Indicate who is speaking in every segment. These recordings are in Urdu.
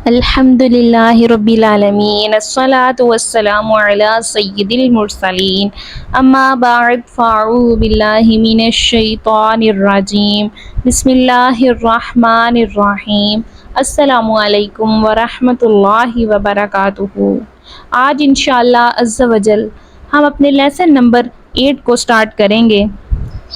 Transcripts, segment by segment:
Speaker 1: الحمدللہ رب العالمین الصلاۃ والسلام علی سید المرسلین اما بعد فاعوذ باللہ من الشیطان الرجیم بسم اللہ الرحمن الرحیم السلام علیکم ورحمۃ اللہ وبرکاتہ۔ آج انشاءاللہ عز و جل ہم اپنے لیسن نمبر 8 کو سٹارٹ کریں گے۔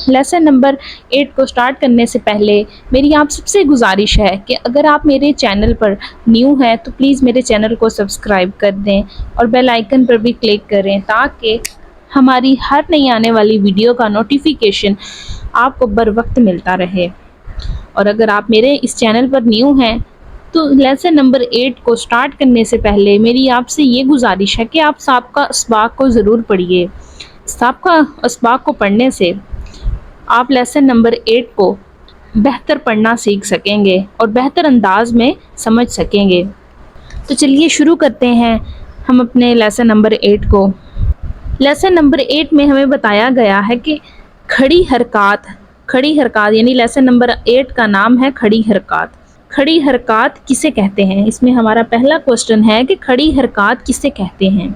Speaker 1: لیسن نمبر 8 کو سٹارٹ کرنے سے پہلے میری آپ سب سے گزارش ہے کہ اگر آپ میرے چینل پر نیو ہیں تو پلیز میرے چینل کو سبسکرائب کر دیں اور بیل آئیکن پر بھی کلک کریں تاکہ ہماری ہر نئی آنے والی ویڈیو کا نوٹیفیکیشن آپ کو بر وقت ملتا رہے۔ اور اگر آپ میرے اس چینل پر نیو ہیں تو لیسن نمبر 8 کو سٹارٹ کرنے سے پہلے میری آپ سے یہ گزارش ہے کہ آپ سابقہ اسباق کو ضرور پڑھیے۔ سابقہ اسباق کو پڑھنے سے آپ لیسن نمبر 8 کو بہتر پڑھنا سیکھ سکیں گے اور بہتر انداز میں سمجھ سکیں گے۔ تو چلیے شروع کرتے ہیں ہم اپنے لیسن نمبر 8 کو۔ لیسن نمبر 8 میں ہمیں بتایا گیا ہے کہ کھڑی حرکات یعنی لیسن نمبر 8 کا نام ہے کھڑی حرکات۔ کھڑی حرکات کسے کہتے ہیں؟ اس میں ہمارا پہلا کوسچن ہے کہ کھڑی حرکات کسے کہتے ہیں؟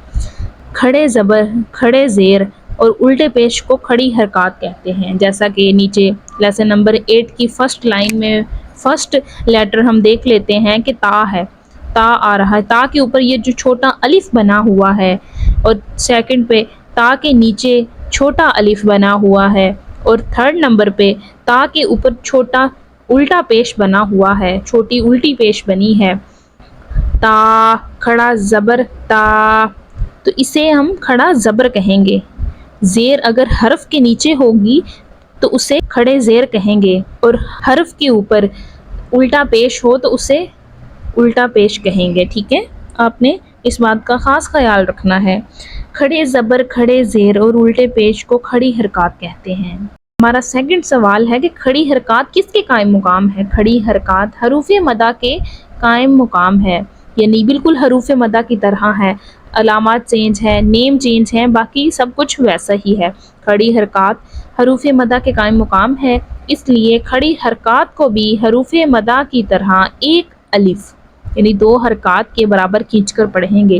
Speaker 1: کھڑے زبر، کھڑے زیر اور الٹے پیش کو کھڑی حرکات کہتے ہیں۔ جیسا کہ نیچے لیسن نمبر 8 کی فرسٹ لائن میں فرسٹ لیٹر ہم دیکھ لیتے ہیں کہ تا ہے، تا آ رہا ہے، تا کے اوپر یہ جو چھوٹا الف بنا ہوا ہے اور سیکنڈ پہ تا کے نیچے چھوٹا الف بنا ہوا ہے اور تھرڈ نمبر پہ تا کے اوپر چھوٹا الٹا پیش بنا ہوا ہے، چھوٹی الٹی پیش بنی ہے۔ تا کھڑا زبر تا، تو اسے ہم کھڑا زبر کہیں گے۔ زیر اگر حرف کے نیچے ہوگی تو اسے کھڑے زیر کہیں گے اور حرف کے اوپر الٹا پیش ہو تو اسے الٹا پیش کہیں گے۔ ٹھیک ہے، آپ نے اس بات کا خاص خیال رکھنا ہے۔ کھڑے زبر، کھڑے زیر اور الٹے پیش کو کھڑی حرکات کہتے ہیں۔ ہمارا سیکنڈ سوال ہے کہ کھڑی حرکات کس کے قائم مقام ہے؟ کھڑی حرکات حروف مدہ کے قائم مقام ہے، یعنی بالکل حروف مدہ کی طرح ہے، علامات چینج ہے، نیم چینج ہے، باقی سب کچھ ویسا ہی ہے۔ کھڑی حرکات حروف مدہ کے قائم مقام ہے، اس لیے کھڑی حرکات کو بھی حروف مدہ کی طرح ایک الف یعنی 2 حرکات کے برابر کھینچ کر پڑھیں گے۔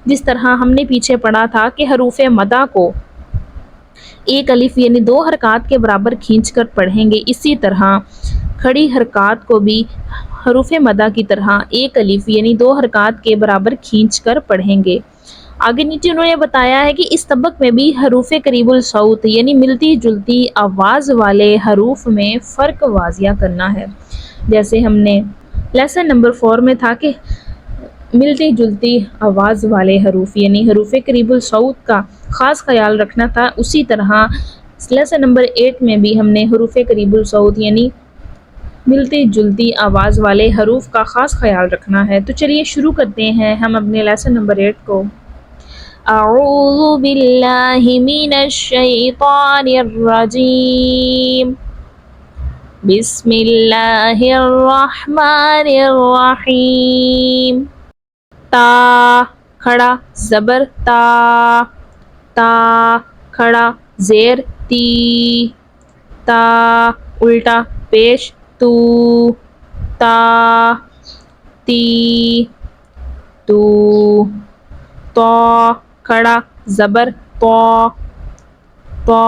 Speaker 1: جس طرح ہم نے پیچھے پڑھا تھا کہ حروف مدہ کو ایک الف یعنی 2 حرکات کے برابر کھینچ کر پڑھیں گے، اسی طرح کھڑی حرکات کو بھی حروف مدہ کی طرح ایک الف یعنی 2 حرکات کے برابر کھینچ کر پڑھیں گے۔ آگے نیچے انہوں نے بتایا ہے کہ اس سبق میں بھی حروف قریب الصوت یعنی ملتی جلتی آواز والے حروف میں فرق واضح کرنا ہے۔ جیسے ہم نے لیسن نمبر 4 میں تھا کہ ملتی جلتی آواز والے حروف یعنی حروف قریب الصوت کا خاص خیال رکھنا تھا، اسی طرح لیسن نمبر 8 میں بھی ہم نے حروف قریب الصوت یعنی ملتی جلتی آواز والے حروف کا خاص خیال رکھنا ہے۔ تو چلیے شروع کرتے ہیں ہم اپنے لیسن نمبر 8 کو۔ اعوذ باللہ من الشیطان الرجیم، بسم اللہ الرحمن الرحیم۔ تا کھڑا زبر تا، تا کھڑا زیر تی، تا الٹا پیش تو، تا تی تو۔ تو کھڑا زبر تو، تو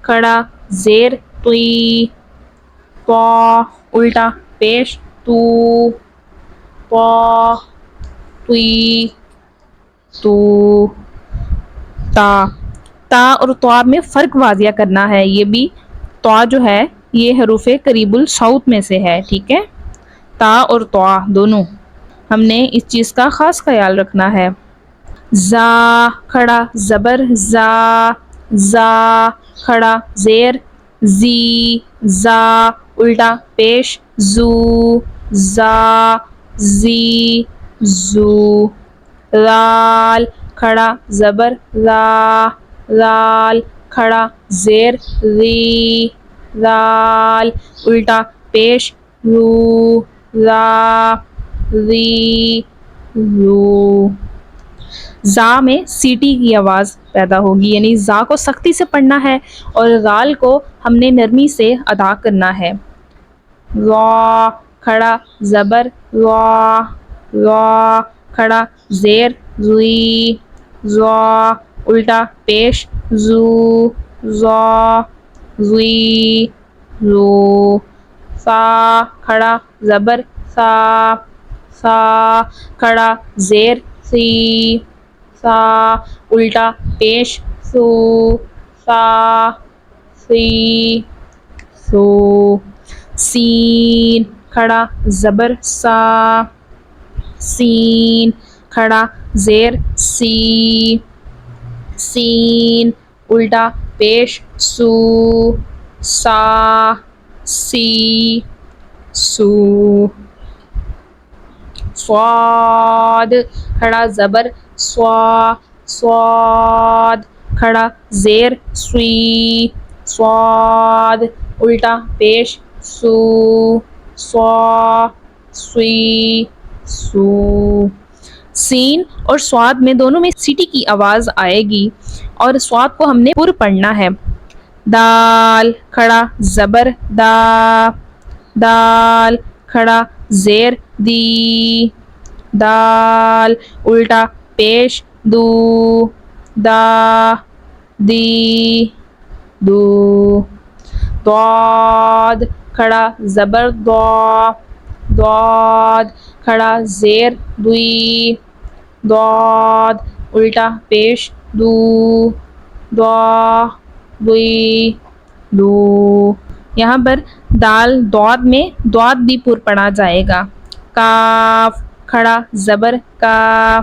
Speaker 1: کھڑا زیر توی، تو الٹا پیش تو، تو توی تو۔ تا اور تو میں فرق واضح کرنا ہے، یہ بھی تو جو ہے یہ حروف قریب الصوت میں سے ہے۔ ٹھیک ہے، تا اور تو دونوں ہم نے اس چیز کا خاص خیال رکھنا ہے۔ زا کھڑا زبر زا، زا کھڑا زیر زی، زا الٹا پیش زو، زا زی زو۔ رال کھڑا زبر را، رال کھڑا زیر ری، رال الٹا پیش رو، را ری رو۔ زا میں سیٹی کی آواز پیدا ہوگی، یعنی زا کو سختی سے پڑھنا ہے اور رال کو ہم نے نرمی سے ادا کرنا ہے۔ را کھڑا زبر را، ضا کھڑا زیر زوی ضا الٹا پیش زو ضا زوی زو سا کھڑا زبر سا سا کھڑا زیر سی سا الٹا پیش سو سا سی سو سین کھڑا زبر سا سین کھڑا زیر سی سین الٹا پیش سو سا سی سو صاد کھڑا زبر سوا صاد کھڑا زیر سوی صاد الٹا پیش سو سوا سوی سو سین اور صاد میں دونوں میں سیٹی کی آواز آئے گی اور صاد کو ہم نے پر پڑھنا ہے. دال کھڑا زبر دا دال کھڑا زیر دی دال الٹا پیش دو دا دی دو ضاد کھڑا زبر ضا ضاد کھڑا زیر دوی ضاد الٹا پیش دو ضا دوی دو. یہاں پر دال ضاد میں ضاد بھی پر پڑھا جائے گا. کاف کھڑا زبر کا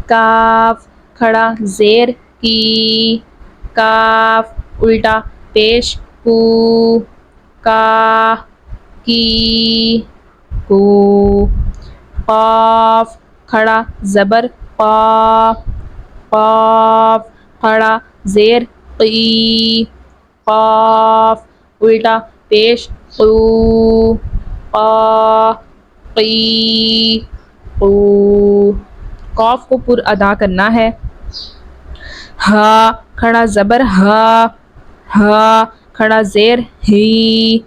Speaker 1: کاف کھڑا زیر کی کاف الٹا پیش کو کا کی کو قاف کھڑا زبر قا قاف کھڑا زیر قی قاف الٹا پیش قو قا قی قو. قاف کو پر ادا کرنا ہے. ہا کھڑا زبر ہا ہا کھڑا زیر ہی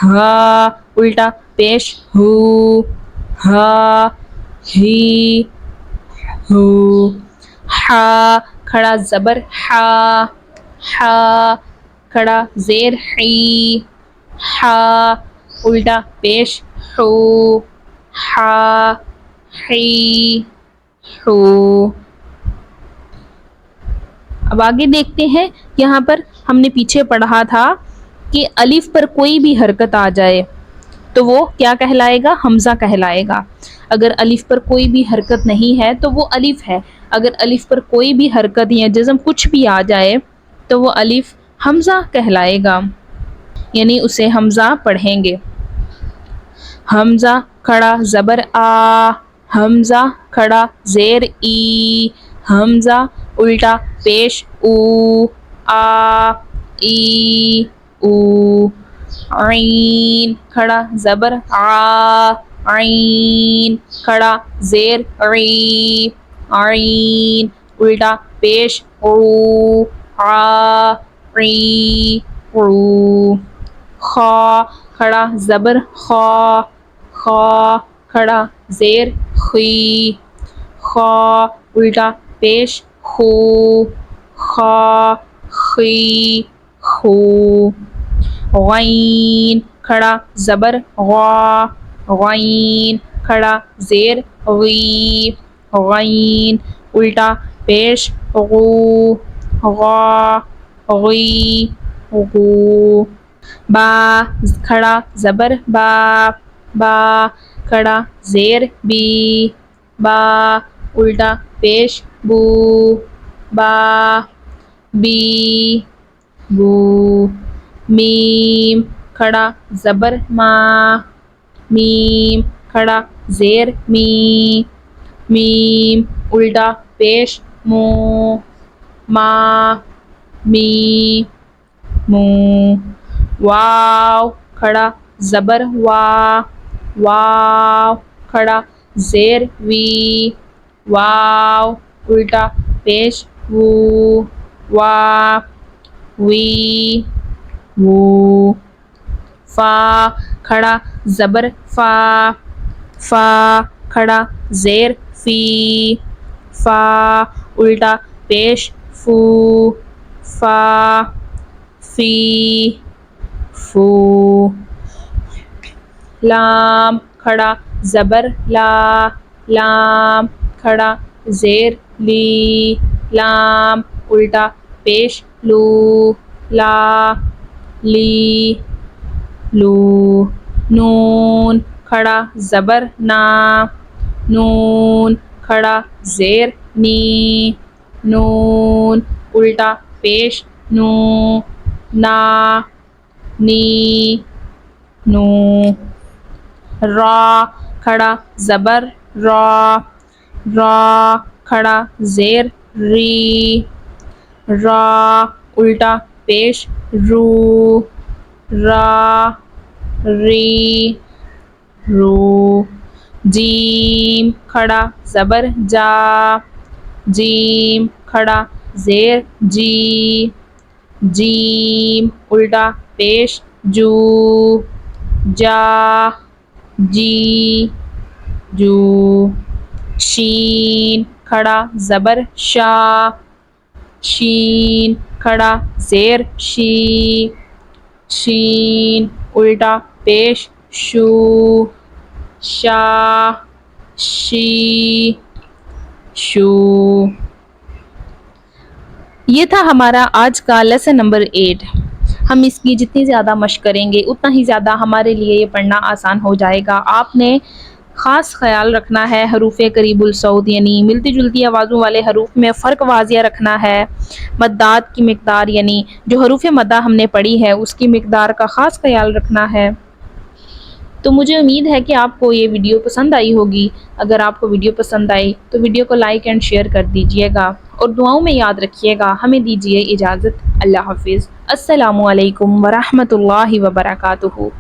Speaker 1: ہا الٹا پیش ہو ہا ہی ہو. ہا کھڑا زبر ہا ہا کھڑا زیر حی ہا الٹا پیش ہو ہا حی ہو. اب آگے دیکھتے ہیں. یہاں پر ہم نے پیچھے پڑھا تھا کہ الف پر کوئی بھی حرکت آ جائے تو وہ کیا کہلائے گا؟ حمزہ کہلائے گا. اگر الف پر کوئی بھی حرکت نہیں ہے تو وہ الف ہے. اگر الف پر کوئی بھی حرکت یا جزم کچھ بھی آ جائے تو وہ الف حمزہ کہلائے گا، یعنی اسے حمزہ پڑھیں گے. حمزہ کھڑا زبر آ حمزہ کھڑا زیر ای حمزہ الٹا پیش او آ ای او. عین کھڑا زبر آ عین کھڑا زیر عی عین الٹا پیش او آ عی عو. خا کھڑا زبر خا خا کھڑا زیر خی خا الٹا پیش خو خا خی خو. غین کھڑا زبر غا غین کھڑا زیر غی غین الٹا پیش غو غا غی غو. با کھڑا زبر با با کھڑا زیر بی با الٹا پیش بو با بی بو. میم کھڑا زبر ما میم کھڑا زیر می میم الٹا پیش مو ما می مو. واو کھڑا زبر وا واو کھڑا زیر وی واو الٹا پیش وو وا وی وو. فا کھڑا زبر فا فا کھڑا زیر فی، فا الٹا پیش فو، فا فی فو، لام کھڑا زبر لا، لام کھڑا زیر لی، لام الٹا پیش لو، لا لی لو، نون کھڑا زبر نا، نون کھڑا زیر نی، نون الٹا پیش نو، نا نی نو، را کھڑا زبر را، را کھڑا زیر ری، را الٹا پیش رو، را ری رو، جیم کھڑا زبر جا، جیم کھڑا زیر جی، جیم الٹا پیش جو، جا جی جو، شین کھڑا زبر شا، شین کھڑا زیر شی، شین الٹا پیش شو، شا شی شو۔ یہ تھا ہمارا آج کا لیسن نمبر 8۔ ہم اس کی جتنی زیادہ مشق کریں گے اتنا ہی زیادہ ہمارے لیے یہ پڑھنا آسان ہو جائے گا۔ آپ نے خاص خیال رکھنا ہے حروف قریب الصوت یعنی ملتی جلتی آوازوں والے حروف میں فرق واضح رکھنا ہے، مدات کی مقدار یعنی جو حروف مدہ ہم نے پڑھی ہے اس کی مقدار کا خاص خیال رکھنا ہے۔ تو مجھے امید ہے کہ آپ کو یہ ویڈیو پسند آئی ہوگی۔ اگر آپ کو ویڈیو پسند آئی تو ویڈیو کو لائک اینڈ شیئر کر دیجئے گا اور دعاؤں میں یاد رکھیے گا۔ ہمیں دیجیے اجازت، اللہ حافظ، السلام علیکم ورحمۃ اللہ وبرکاتہ۔